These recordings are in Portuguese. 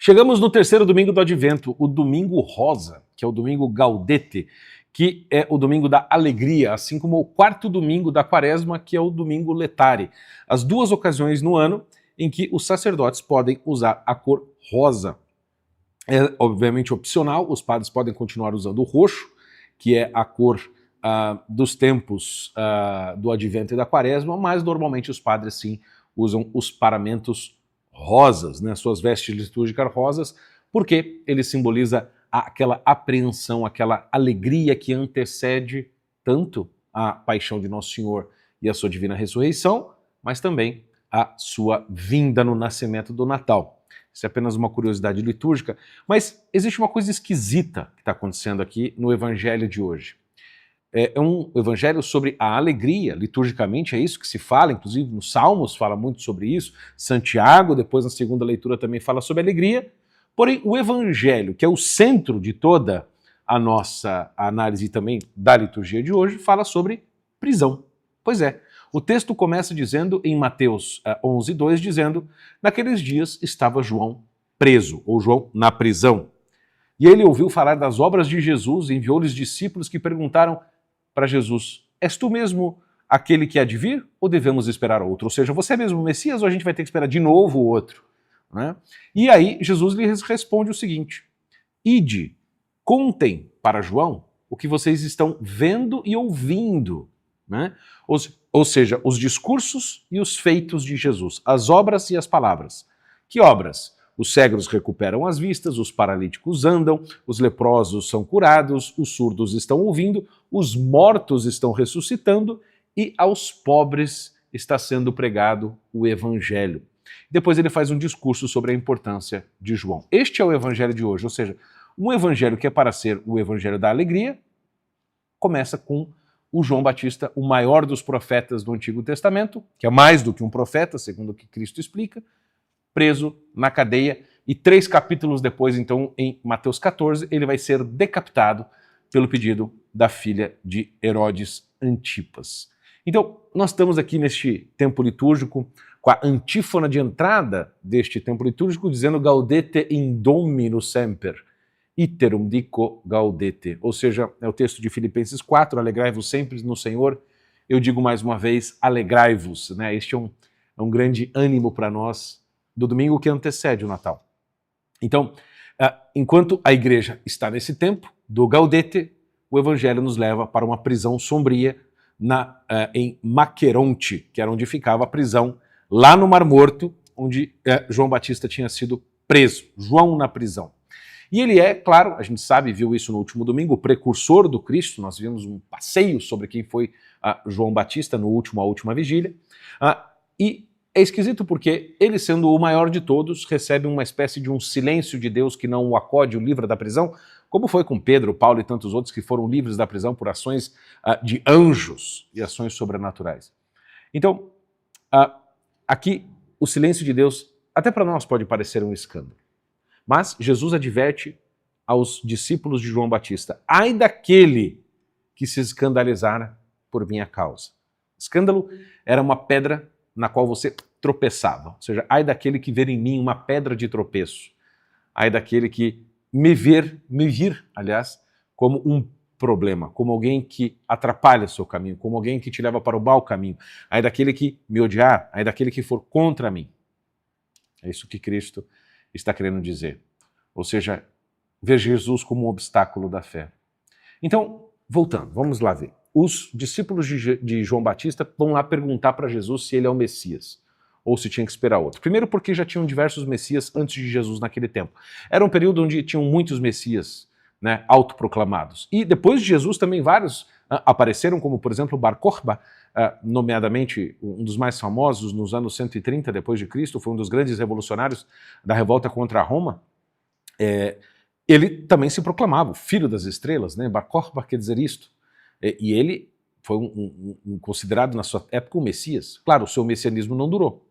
Chegamos no terceiro domingo do Advento, o domingo rosa, que é o domingo Gaudete, que é o domingo da alegria, assim como o quarto domingo da quaresma, que é o domingo Letare. As duas ocasiões no ano em que os sacerdotes podem usar a cor rosa. É obviamente opcional, os padres podem continuar usando o roxo, que é a cor dos tempos do Advento e da quaresma, mas normalmente os padres sim usam os paramentos rosas, né, suas vestes litúrgicas rosas, porque ele simboliza aquela apreensão, aquela alegria que antecede tanto a paixão de Nosso Senhor e a sua divina ressurreição, mas também a sua vinda no nascimento do Natal. Isso é apenas uma curiosidade litúrgica, mas existe uma coisa esquisita que está acontecendo aqui no evangelho de hoje. É um evangelho sobre a alegria, liturgicamente é isso que se fala, inclusive nos Salmos fala muito sobre isso, Santiago, depois na segunda leitura também fala sobre alegria, porém o evangelho, que é o centro de toda a nossa análise também da liturgia de hoje, fala sobre prisão. Pois é, o texto começa dizendo, em Mateus 11:2, dizendo: naqueles dias estava João preso, ou João na prisão. E ele ouviu falar das obras de Jesus e enviou-lhes discípulos que perguntaram para Jesus: és tu mesmo aquele que há de vir ou devemos esperar outro? Ou seja, você é mesmo o Messias ou a gente vai ter que esperar de novo o outro? Né? E aí Jesus lhes responde o seguinte: ide, contem para João o que vocês estão vendo e ouvindo. Né? Ou seja, os discursos e os feitos de Jesus, as obras e as palavras. Que obras? Os cegos recuperam as vistas, os paralíticos andam, os leprosos são curados, os surdos estão ouvindo, os mortos estão ressuscitando e aos pobres está sendo pregado o evangelho. Depois ele faz um discurso sobre a importância de João. Este é o evangelho de hoje, ou seja, um evangelho que é para ser o evangelho da alegria, começa com o João Batista, o maior dos profetas do Antigo Testamento, que é mais do que um profeta, segundo o que Cristo explica, preso na cadeia, e 3 capítulos depois, então, em Mateus 14, ele vai ser decapitado pelo pedido da filha de Herodes Antipas. Então, nós estamos aqui neste tempo litúrgico, com a antífona de entrada deste tempo litúrgico, dizendo Gaudete in Domino semper, iterum dico gaudete, ou seja, é o texto de Filipenses 4, alegrai-vos sempre no Senhor, eu digo mais uma vez, alegrai-vos, né? Este é um grande ânimo para nós, do domingo que antecede o Natal. Então, enquanto a igreja está nesse tempo do Gaudete, o evangelho nos leva para uma prisão sombria em Maqueronte, que era onde ficava a prisão, lá no Mar Morto, onde João Batista tinha sido preso, João na prisão. E ele é, claro, a gente sabe, viu isso no último domingo, o precursor do Cristo, nós vimos um passeio sobre quem foi João Batista a última vigília, e é esquisito porque ele, sendo o maior de todos, recebe uma espécie de um silêncio de Deus que não o acode, o livra da prisão, como foi com Pedro, Paulo e tantos outros que foram livres da prisão por ações de anjos e ações sobrenaturais. Então, aqui, o silêncio de Deus, até para nós pode parecer um escândalo. Mas Jesus adverte aos discípulos de João Batista: ai daquele que se escandalizar por minha causa. Escândalo era uma pedra na qual você tropeçava. Ou seja, ai daquele que ver em mim uma pedra de tropeço. Ai daquele que me vir, aliás, como um problema, como alguém que atrapalha o seu caminho, como alguém que te leva para o mau caminho. Ai daquele que me odiar, ai daquele que for contra mim. É isso que Cristo está querendo dizer. Ou seja, ver Jesus como um obstáculo da fé. Então, voltando, vamos lá ver. Os discípulos de João Batista vão lá perguntar para Jesus se ele é o Messias, ou se tinha que esperar outro. Primeiro porque já tinham diversos Messias antes de Jesus naquele tempo. Era um período onde tinham muitos Messias, né, autoproclamados. E depois de Jesus também vários apareceram, como por exemplo Bar Kokhba, nomeadamente um dos mais famosos nos anos 130 depois de Cristo, foi um dos grandes revolucionários da revolta contra Roma. Ele também se proclamava o filho das estrelas, né? Bar Kokhba quer dizer isto. E ele foi considerado na sua época um Messias. Claro, o seu messianismo não durou,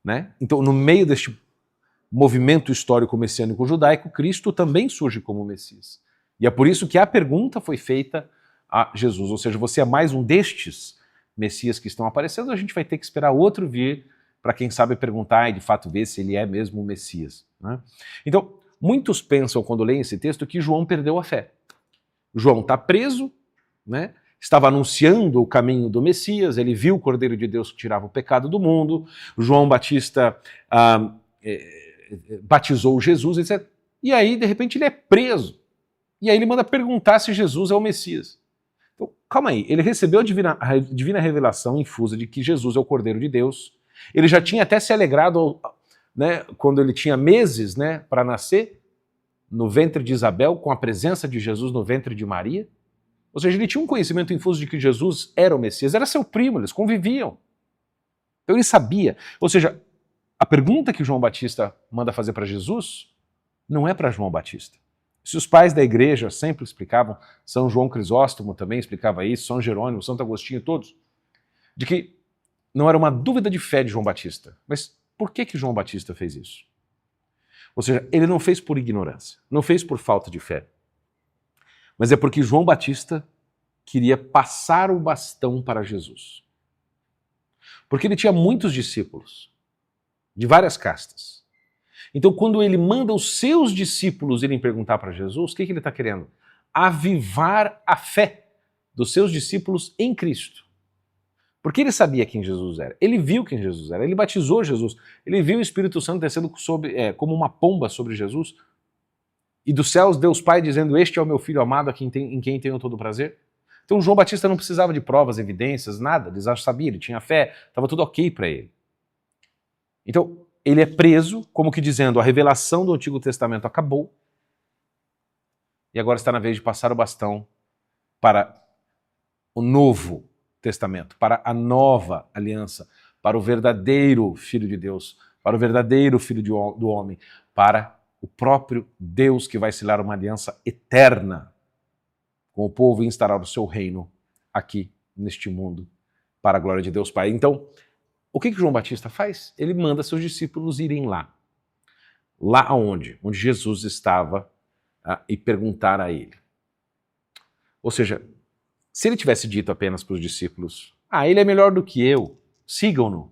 né? Então, no meio deste movimento histórico messiânico judaico, Cristo também surge como Messias. E é por isso que a pergunta foi feita a Jesus, ou seja, você é mais um destes Messias que estão aparecendo, a gente vai ter que esperar outro vir para quem sabe perguntar e de fato ver se ele é mesmo o Messias. né? Então, muitos pensam, quando leem esse texto, que João perdeu a fé. João está preso, né? Estava anunciando o caminho do Messias, ele viu o Cordeiro de Deus que tirava o pecado do mundo, João Batista batizou Jesus, etc. E aí, de repente, ele é preso. E aí ele manda perguntar se Jesus é o Messias. Então, calma aí, ele recebeu a divina revelação infusa de que Jesus é o Cordeiro de Deus. Ele já tinha até se alegrado, né, quando ele tinha meses, né, para nascer, no ventre de Isabel, com a presença de Jesus no ventre de Maria. Ou seja, ele tinha um conhecimento infuso de que Jesus era o Messias, era seu primo, eles conviviam. Então ele sabia. Ou seja, a pergunta que João Batista manda fazer para Jesus não é para João Batista. Se os pais da igreja sempre explicavam, São João Crisóstomo também explicava isso, São Jerônimo, Santo Agostinho, todos, de que não era uma dúvida de fé de João Batista. Mas por que João Batista fez isso? Ou seja, ele não fez por ignorância, não fez por falta de fé. Mas é porque João Batista queria passar o bastão para Jesus. Porque ele tinha muitos discípulos, de várias castas. Então, quando ele manda os seus discípulos irem perguntar para Jesus, o que ele está querendo? Avivar a fé dos seus discípulos em Cristo. Porque ele sabia quem Jesus era, ele viu quem Jesus era, ele batizou Jesus, ele viu o Espírito Santo descendo como uma pomba sobre Jesus, e dos céus Deus Pai dizendo, este é o meu Filho amado em quem tenho todo o prazer. Então João Batista não precisava de provas, evidências, nada, ele já sabia, ele tinha fé, estava tudo ok para ele. Então ele é preso, como que dizendo, a revelação do Antigo Testamento acabou, e agora está na vez de passar o bastão para o Novo Testamento, para a nova aliança, para o verdadeiro Filho de Deus, para o verdadeiro Filho do homem, para o próprio Deus que vai selar uma aliança eterna com o povo e instaurar o seu reino aqui neste mundo, para a glória de Deus Pai. Então, o que João Batista faz? Ele manda seus discípulos irem lá. Lá aonde? Onde Jesus estava, e perguntar a ele. Ou seja, se ele tivesse dito apenas para os discípulos, ele é melhor do que eu, sigam-no,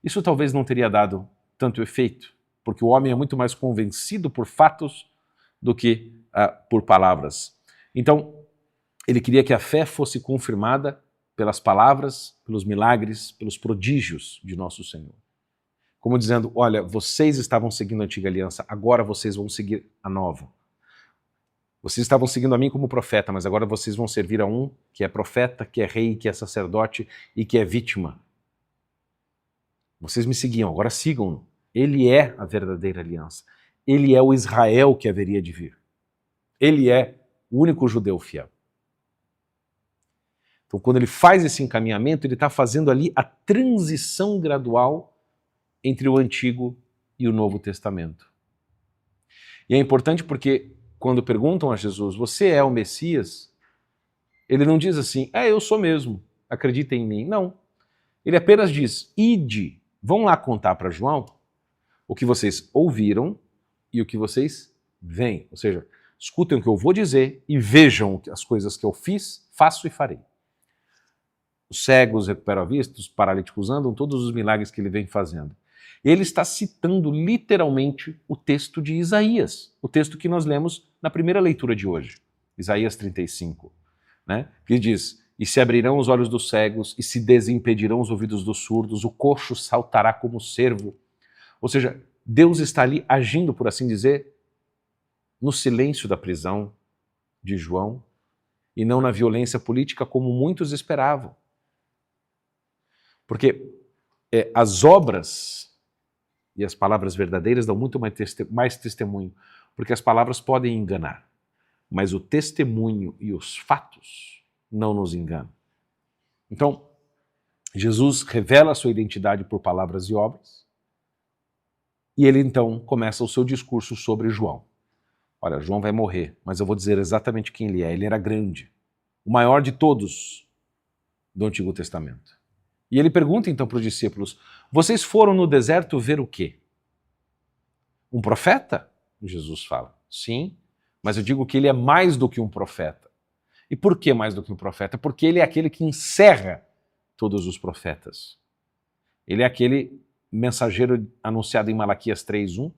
isso talvez não teria dado tanto efeito, porque o homem é muito mais convencido por fatos do que por palavras. Então, ele queria que a fé fosse confirmada pelas palavras, pelos milagres, pelos prodígios de nosso Senhor. Como dizendo, olha, vocês estavam seguindo a antiga aliança, agora vocês vão seguir a nova. Vocês estavam seguindo a mim como profeta, mas agora vocês vão servir a um que é profeta, que é rei, que é sacerdote e que é vítima. Vocês me seguiam, agora sigam-no. Ele é a verdadeira aliança. Ele é o Israel que haveria de vir. Ele é o único judeu fiel. Então, quando ele faz esse encaminhamento, ele está fazendo ali a transição gradual entre o Antigo e o Novo Testamento. E é importante porque, quando perguntam a Jesus, você é o Messias? Ele não diz assim, eu sou mesmo, acreditem em mim. Não. Ele apenas diz, ide, vão lá contar para João o que vocês ouviram e o que vocês veem. Ou seja, escutem o que eu vou dizer e vejam as coisas que eu fiz, faço e farei. Os cegos recuperam a vista, os paralíticos andam, todos os milagres que ele vem fazendo. Ele está citando literalmente o texto de Isaías, o texto que nós lemos na primeira leitura de hoje, Isaías 35, né? Que diz, e se abrirão os olhos dos cegos, e se desimpedirão os ouvidos dos surdos, o coxo saltará como cervo. Ou seja, Deus está ali agindo, por assim dizer, no silêncio da prisão de João, e não na violência política como muitos esperavam. Porque as obras e as palavras verdadeiras dão muito mais testemunho, porque as palavras podem enganar, mas o testemunho e os fatos não nos enganam. Então, Jesus revela a sua identidade por palavras e obras, e ele então começa o seu discurso sobre João. Olha, João vai morrer, mas eu vou dizer exatamente quem ele é. Ele era grande, o maior de todos do Antigo Testamento. E ele pergunta então para os discípulos, vocês foram no deserto ver o quê? Um profeta? Jesus fala, sim, mas eu digo que ele é mais do que um profeta. E por que mais do que um profeta? Porque ele é aquele que encerra todos os profetas. Ele é aquele mensageiro anunciado em Malaquias 3:1,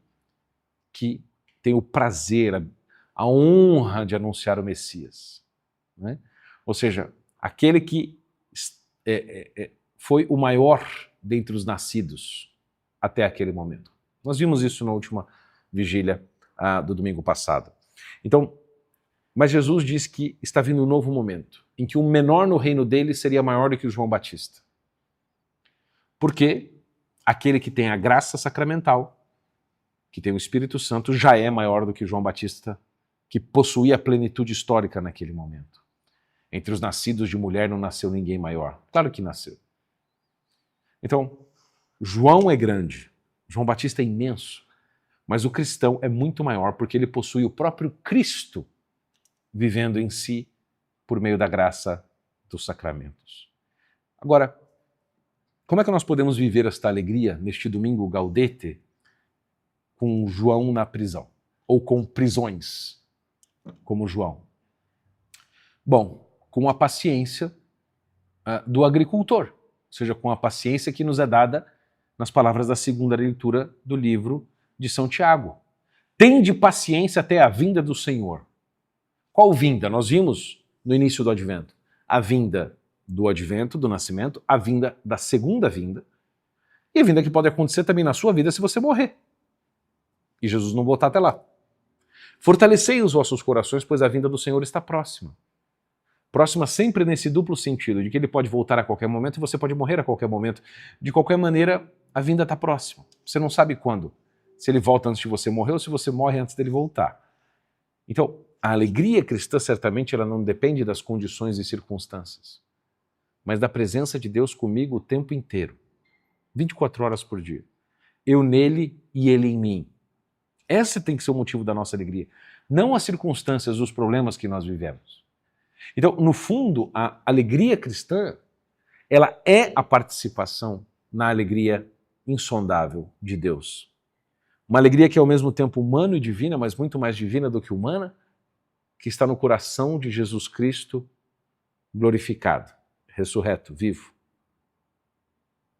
que tem o prazer, a honra de anunciar o Messias, né? Ou seja, aquele que foi o maior dentre os nascidos até aquele momento. Nós vimos isso na última vigília do domingo passado. Então, mas Jesus diz que está vindo um novo momento, em que o menor no reino dele seria maior do que o João Batista. Porque aquele que tem a graça sacramental, que tem o Espírito Santo, já é maior do que João Batista, que possuía a plenitude histórica naquele momento. Entre os nascidos de mulher não nasceu ninguém maior. Claro que nasceu. Então, João é grande, João Batista é imenso, mas o cristão é muito maior porque ele possui o próprio Cristo vivendo em si por meio da graça dos sacramentos. Agora, como é que nós podemos viver esta alegria neste domingo Gaudete com João na prisão? Ou com prisões, como João? Bom, com a paciência do agricultor, ou seja, com a paciência que nos é dada nas palavras da segunda leitura do livro de São Tiago. Tende paciência até a vinda do Senhor. Qual vinda? Nós vimos no início do Advento. A vinda do Advento, do nascimento, a vinda da segunda vinda, e a vinda que pode acontecer também na sua vida se você morrer. E Jesus não voltar até lá. Fortalecei os vossos corações, pois a vinda do Senhor está próxima. Próxima sempre nesse duplo sentido, de que ele pode voltar a qualquer momento e você pode morrer a qualquer momento. De qualquer maneira, a vinda está próxima. Você não sabe quando. Se ele volta antes de você morrer ou se você morre antes dele voltar. Então, a alegria cristã, certamente, ela não depende das condições e circunstâncias, mas da presença de Deus comigo o tempo inteiro, 24 horas por dia. Eu nele e ele em mim. Esse tem que ser o motivo da nossa alegria, não as circunstâncias, os problemas que nós vivemos. Então, no fundo, a alegria cristã, ela é a participação na alegria insondável de Deus. Uma alegria que é ao mesmo tempo humana e divina, mas muito mais divina do que humana, que está no coração de Jesus Cristo glorificado, ressurreto, vivo.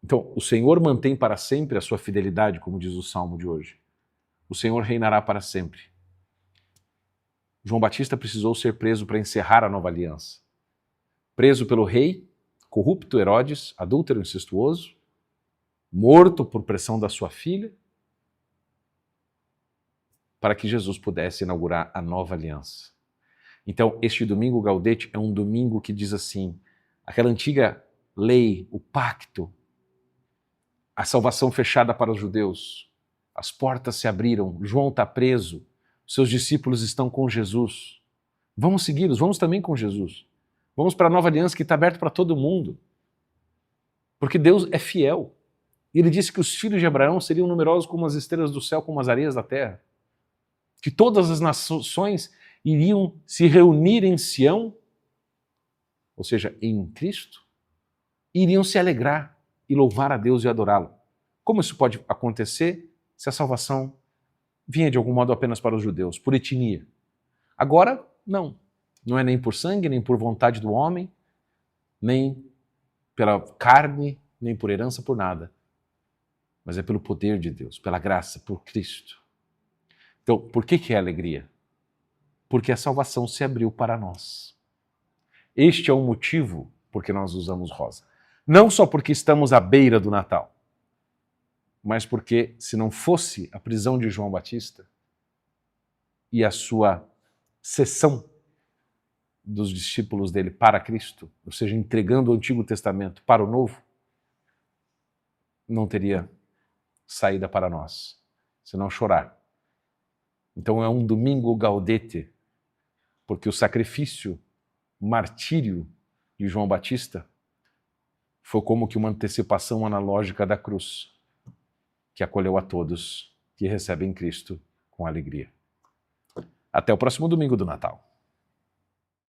Então, o Senhor mantém para sempre a sua fidelidade, como diz o Salmo de hoje. O Senhor reinará para sempre. João Batista precisou ser preso para encerrar a nova aliança. Preso pelo rei, corrupto Herodes, adúltero, incestuoso, morto por pressão da sua filha, para que Jesus pudesse inaugurar a nova aliança. Então, este domingo Gaudete é um domingo que diz assim, aquela antiga lei, o pacto, a salvação fechada para os judeus, as portas se abriram, João está preso, seus discípulos estão com Jesus. Vamos segui-los, vamos também com Jesus. Vamos para a nova aliança que está aberta para todo mundo. Porque Deus é fiel. E ele disse que os filhos de Abraão seriam numerosos como as estrelas do céu, como as areias da terra. Que todas as nações iriam se reunir em Sião, ou seja, em Cristo, e iriam se alegrar e louvar a Deus e adorá-lo. Como isso pode acontecer se a salvação vinha de algum modo apenas para os judeus, por etnia? Agora, não. Não é nem por sangue, nem por vontade do homem, nem pela carne, nem por herança, por nada. Mas é pelo poder de Deus, pela graça, por Cristo. Então, por que é alegria? Porque a salvação se abriu para nós. Este é o motivo por que nós usamos rosa. Não só porque estamos à beira do Natal, mas porque, se não fosse a prisão de João Batista e a sua cessão dos discípulos dele para Cristo, ou seja, entregando o Antigo Testamento para o Novo, não teria saída para nós, senão chorar. Então é um domingo Gaudete, porque o sacrifício, o martírio de João Batista foi como que uma antecipação analógica da cruz, que acolheu a todos que recebem Cristo com alegria. Até o próximo domingo do Natal.